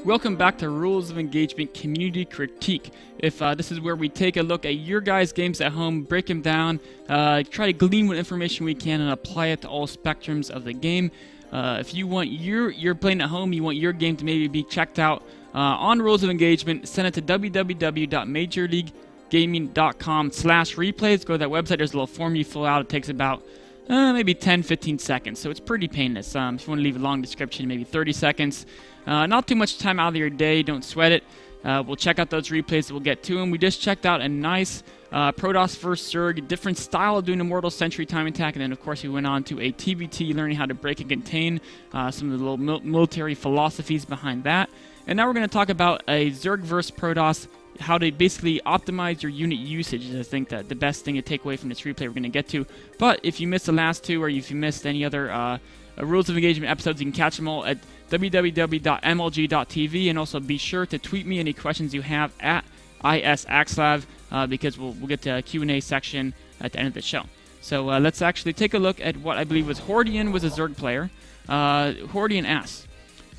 Welcome back to Rules of Engagement Community Critique. If this is where we take a look at your guys' games at home, break them down, try to glean what information we can and apply it to all spectrums of the game. If you want you're playing at home, you want your game to maybe be checked out on Rules of Engagement, send it to www.majorleaguegaming.com/replays. Go to that website. There's a little form you fill out. It takes about maybe 10-15 seconds, so it's pretty painless. If you want to leave a long description, maybe 30 seconds. Not too much time out of your day, don't sweat it. We'll check out those replays, we'll get to them. We just checked out a nice Protoss vs. Zerg, different style of doing Immortal Century time attack, and then of course we went on to a TVT, learning how to break and contain, some of the little military philosophies behind that. And now we're going to talk about a Zerg vs. Protoss, how to basically optimize your unit usage is I think that the best thing to take away from this replay we're going to get to. But if you missed the last two, or if you missed any other Rules of Engagement episodes, you can catch them all at www.mlg.tv, and also be sure to tweet me any questions you have at isaxlav, because we'll get to a Q&A section at the end of the show. So let's actually take a look at what I believe was Hordian was a Zerg player. Hordian asks,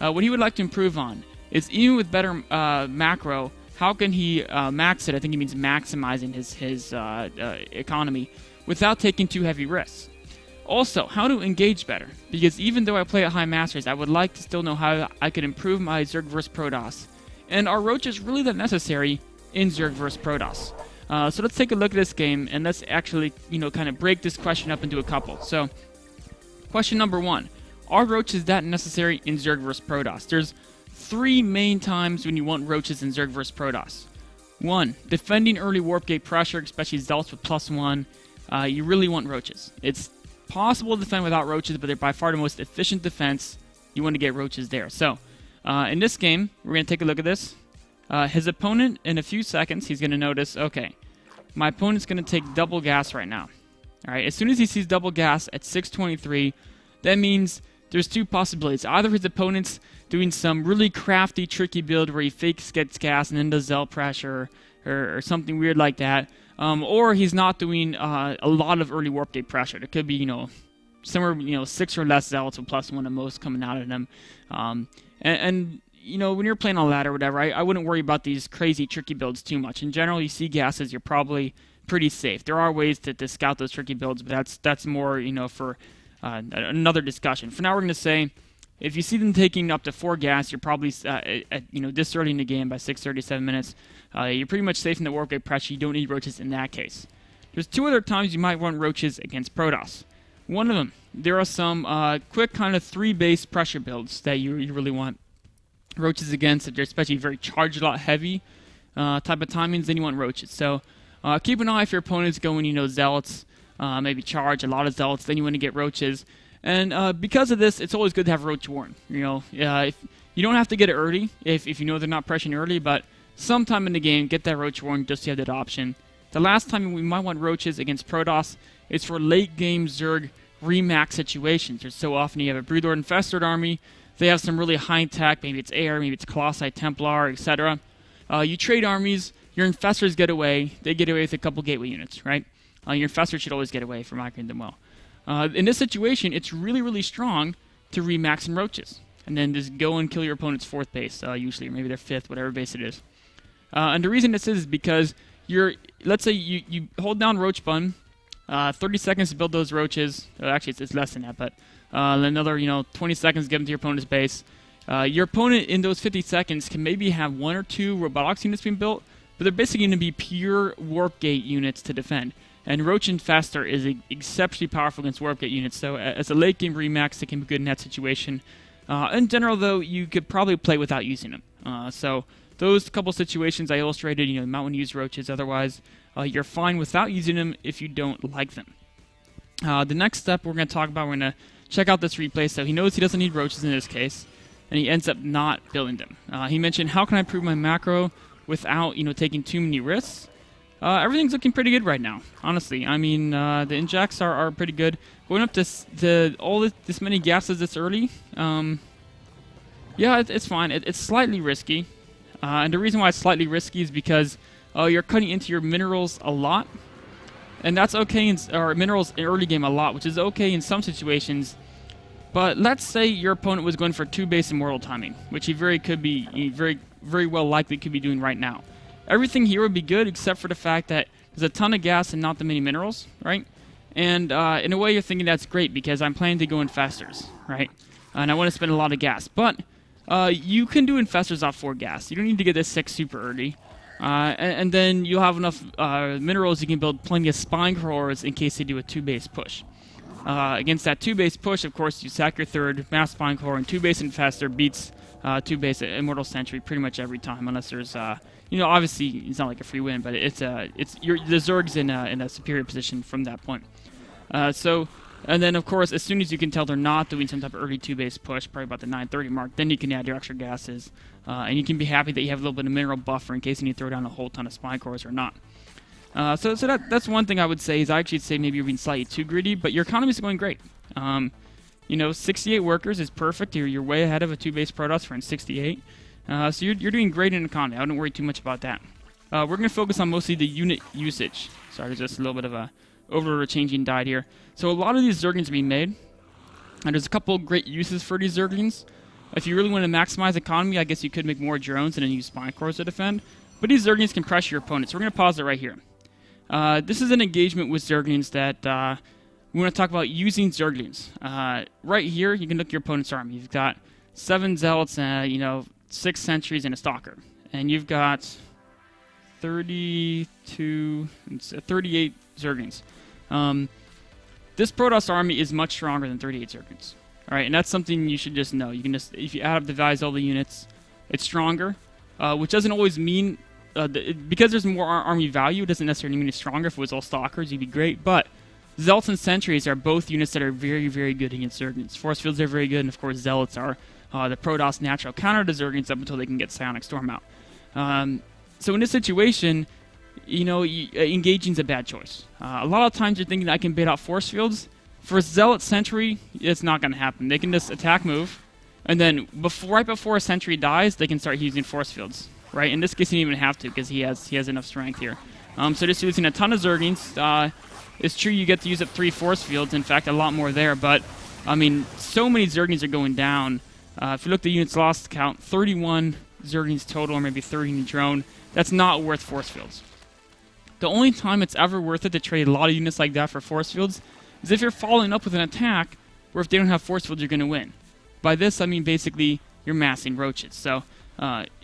what he would like to improve on is even with better macro, how can he max it? I think he means maximizing his economy without taking too heavy risks. Also, how to engage better, because even though I play at high masters, I would like to still know how I could improve my Zerg vs. Protoss. And are roaches really that necessary in Zerg vs. Protoss? So let's take a look at this game, and let's actually, kind of break this question up into a couple. So, question number one, are roaches that necessary in Zerg vs. Protoss? There's three main times when you want roaches in Zerg vs. Protoss. One, defending early warp gate pressure, especially Zealots with +1. You really want roaches. It's possible to defend without roaches, but they're by far the most efficient defense. You want to get roaches there. So, in this game, we're going to take a look at this. His opponent, in a few seconds, he's going to notice, okay, my opponent's going to take double gas right now. Alright, as soon as he sees double gas at 623, that means there's two possibilities. Either his opponent's doing some really crafty, tricky build where he fakes gets gas and then does Zell pressure or something weird like that. Or he's not doing a lot of early warp gate pressure. There could be, somewhere, 6 or less Zealots with +1 at most coming out of them. And when you're playing on ladder or whatever, I wouldn't worry about these crazy, tricky builds too much. In general, you see gases, you're probably pretty safe. There are ways to scout those tricky builds, but that's more, for another discussion. For now, we're going to say, if you see them taking up to 4 gas, you're probably, this early in the game by 6:37 minutes, you're pretty much safe in the warp gate pressure. You don't need roaches in that case. There's two other times you might want roaches against Protoss. One of them, there are some quick kind of 3-base pressure builds that you really want roaches against. If they're especially very charged a lot heavy type of timings, then you want roaches. So keep an eye if your opponent's going, Zealots, maybe charge a lot of Zealots, then you want to get roaches. And because of this, it's always good to have Roach Warren. If you don't have to get it early if you know they're not pressuring early, but sometime in the game, get that Roach Warren just to have that option. The last time we might want roaches against Protoss is for late game Zerg remax situations. There's so often you have a Broodlord Infestor army, they have some really high tech, maybe it's air, maybe it's Colossi, Templar, etc. You trade armies, your Infestors get away, they get away with a couple gateway units, right? Your Infestors should always get away from microing them well. In this situation, it's really, really strong to remax some roaches. And then just go and kill your opponent's 4th base, usually, or maybe their 5th, whatever base it is. And the reason this is because let's say you hold down roach button, 30 seconds to build those roaches. Actually, it's less than that, but another 20 seconds to get them to your opponent's base. Your opponent in those 50 seconds can maybe have 1 or 2 robotics units being built, but they're basically going to be pure warp gate units to defend. And Roach Infestor is exceptionally powerful against warp gate units, so as a late game remax, it can be good in that situation. In general, though, you could probably play without using them. So those couple situations I illustrated, you might want to use roaches. Otherwise, you're fine without using them if you don't like them. The next step we're going to talk about, we're going to check out this replay. So he knows he doesn't need roaches in this case, and he ends up not building them. He mentioned, how can I improve my macro without taking too many risks? Everything's looking pretty good right now, honestly. I mean, the injects are pretty good. Going up to this many gases this early, yeah, it's fine. It's slightly risky. And the reason why it's slightly risky is because you're cutting into your minerals a lot. And that's okay, or minerals in early game a lot, which is okay in some situations. But let's say your opponent was going for 2 base Immortal timing, which he very well likely could be doing right now. Everything here would be good except for the fact that there's a ton of gas and not that many minerals, right? And in a way you're thinking that's great because I'm planning to go Infestors, right? And I want to spend a lot of gas. But you can do Infestors off 4 gas. You don't need to get this 6 super early. And then you'll have enough minerals you can build plenty of spine crawlers in case they do a 2 base push. Against that 2 base push, of course, you sack your 3rd, mass spine crawler, and 2 base Infestor beats 2 base Immortal Sentry pretty much every time, unless there's obviously it's not like a free win, but the Zerg's in a superior position from that point. And then of course, as soon as you can tell they're not doing some type of early 2 base push, probably about the 9:30 mark, then you can add your extra gases, and you can be happy that you have a little bit of mineral buffer in case you need to throw down a whole ton of spine cores or not. So that's one thing I would say is I actually say maybe you're being slightly too greedy, but your economy is going great. 68 workers is perfect. You're way ahead of a 2 base Protoss for in 68. So you're doing great in economy. I wouldn't worry too much about that. We're going to focus on mostly the unit usage. Sorry, there's just a little bit of a over-changing diet here. So a lot of these Zerglings are being made, and there's a couple great uses for these Zerglings. If you really want to maximize economy, I guess you could make more drones and then use spine cores to defend. But these Zerglings can pressure your opponents. So we're going to pause it right here. This is an engagement with Zerglings that we want to talk about using Zerglings. Right here, you can look at your opponent's army. You've got 7 Zealots, 6 Sentries, and a Stalker. And you've got 38 Zerglings. This Protoss army is much stronger than 38 Zerglings. Alright, and that's something you should just know. You can just, if you add up the values of all the units, it's stronger. Which doesn't always mean, because there's more army value, it doesn't necessarily mean it's stronger. If it was all Stalkers, you'd be great. But Zealots and Sentries are both units that are very, very good against Zerglings. Force Fields are very good, and of course Zealots are the Protoss natural counter to Zerglings up until they can get Psionic Storm out. So in this situation, engaging's a bad choice. A lot of times you're thinking I can bait out Force Fields. For Zealot Sentry, it's not going to happen. They can just attack move, and then right before a Sentry dies, they can start using Force Fields. Right? In this case, he didn't even have to because he has enough strength here. So just using a ton of Zerglings. It's true you get to use up 3 Force Fields. In fact, a lot more there. But I mean, so many Zerglings are going down. If you look at the units lost count, 31 Zerglings total, or maybe 30 in drone. That's not worth Force Fields. The only time it's ever worth it to trade a lot of units like that for Force Fields is if you're following up with an attack where if they don't have Force Fields, you're going to win. By this, I mean basically you're massing roaches. So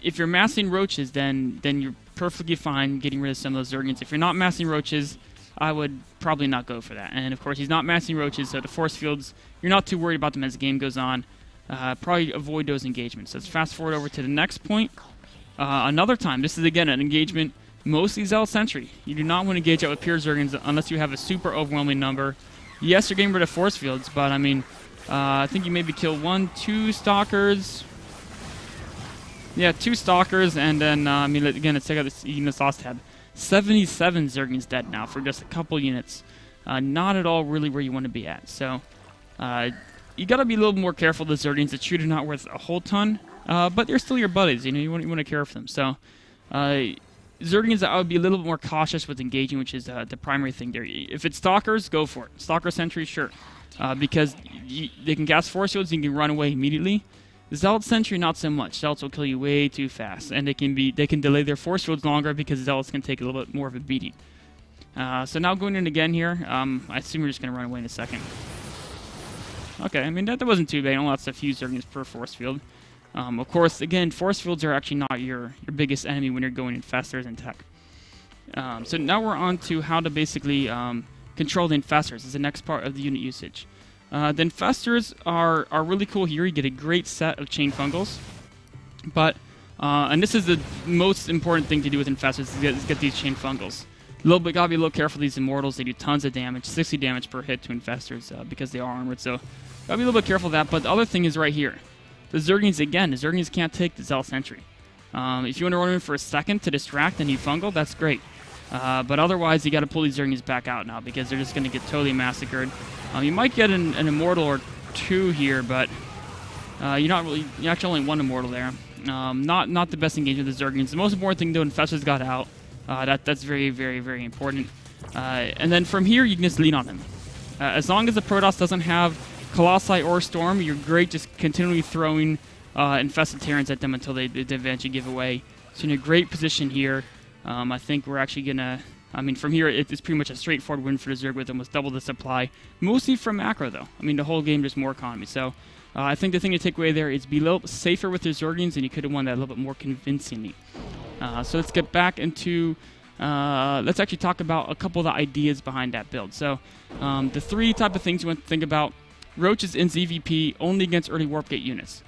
if you're massing roaches, then you're perfectly fine getting rid of some of those Zerglings. If you're not massing roaches, I would probably not go for that. And of course, he's not massing roaches, so the Force Fields, you're not too worried about them as the game goes on. Probably avoid those engagements. Let's fast forward over to the next point. Another time, this is again an engagement, mostly Zealot Sentry. You do not want to engage out with pure Zerglings unless you have a super overwhelming number. Yes, you're getting rid of Force Fields, but I mean, I think you maybe kill 2 Stalkers. Yeah, 2 Stalkers, and then, again, let's check out this units lost tab. 77 Zerglings dead now for just a couple units. Not at all really where you want to be at. So, you got to be a little more careful with the Zerglings. The true are not worth a whole ton, but they're still your buddies. You want to care for them. So, Zerglings, I would be a little bit more cautious with engaging, which is the primary thing there. If it's Stalkers, go for it. Stalker Sentry, sure. Because they can cast Force Fields and you can run away immediately. Zealot Sentry, not so much. Zealots will kill you way too fast, and they can delay their Force Fields longer because Zealots can take a little bit more of a beating. So now going in again here, I assume we're just going to run away in a second. Okay, I mean, that wasn't too bad. Only lots of few Zerglings per Force Field. Of course, again, Force Fields are actually not your biggest enemy when you're going Infestors and tech. So now we're on to how to basically control the Infestors. This is the next part of the unit usage. The Infestors are really cool here. You get a great set of Chain Fungals. But, and this is the most important thing to do with Infestors, is get these Chain Fungals. Gotta be a little careful with these Immortals. They do tons of damage, 60 damage per hit to Infestors because they are armored. So, gotta be a little bit careful of that. But the other thing is right here. The Zerglings, again, the Zerglings can't take the Zealot Sentry. If you want to run in for a second to distract and you fungal, that's great. But otherwise, you got to pull these Zerglings back out now because they're just going to get totally massacred. You might get an Immortal or 2 here, but you actually only 1 Immortal there. Not the best engagement with the Zerglings. The most important thing, though, Infestors got out. That's very, very, very important. And then from here, you can just lean on him. As long as the Protoss doesn't have Colossi or Storm, you're great just continually throwing Infested Terrans at them until they eventually give away. So you're in a great position here. I think we're actually going to... I mean, from here, it's pretty much a straightforward win for the Zerg with almost double the supply. Mostly from macro, though. I mean, the whole game, just more economy. So I think the thing to take away there is be a little safer with your Zerglings, and you could have won that a little bit more convincingly. So let's get back into... let's actually talk about a couple of the ideas behind that build. So the 3 type of things you want to think about. Roaches in ZVP only against early warp gate units.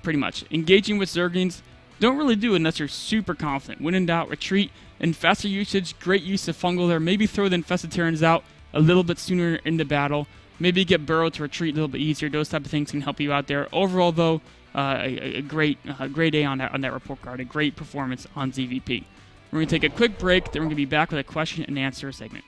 Pretty much. Engaging with Zerglings, don't really do it unless you're super confident. When in doubt, retreat. Infestor usage, great use of fungal there. Maybe throw the Infested Terrans out a little bit sooner in the battle. Maybe get Burrow to retreat a little bit easier. Those type of things can help you out there. Overall, though, a great A on that report card. A great performance on ZVP. We're going to take a quick break. Then we're going to be back with a question and answer segment.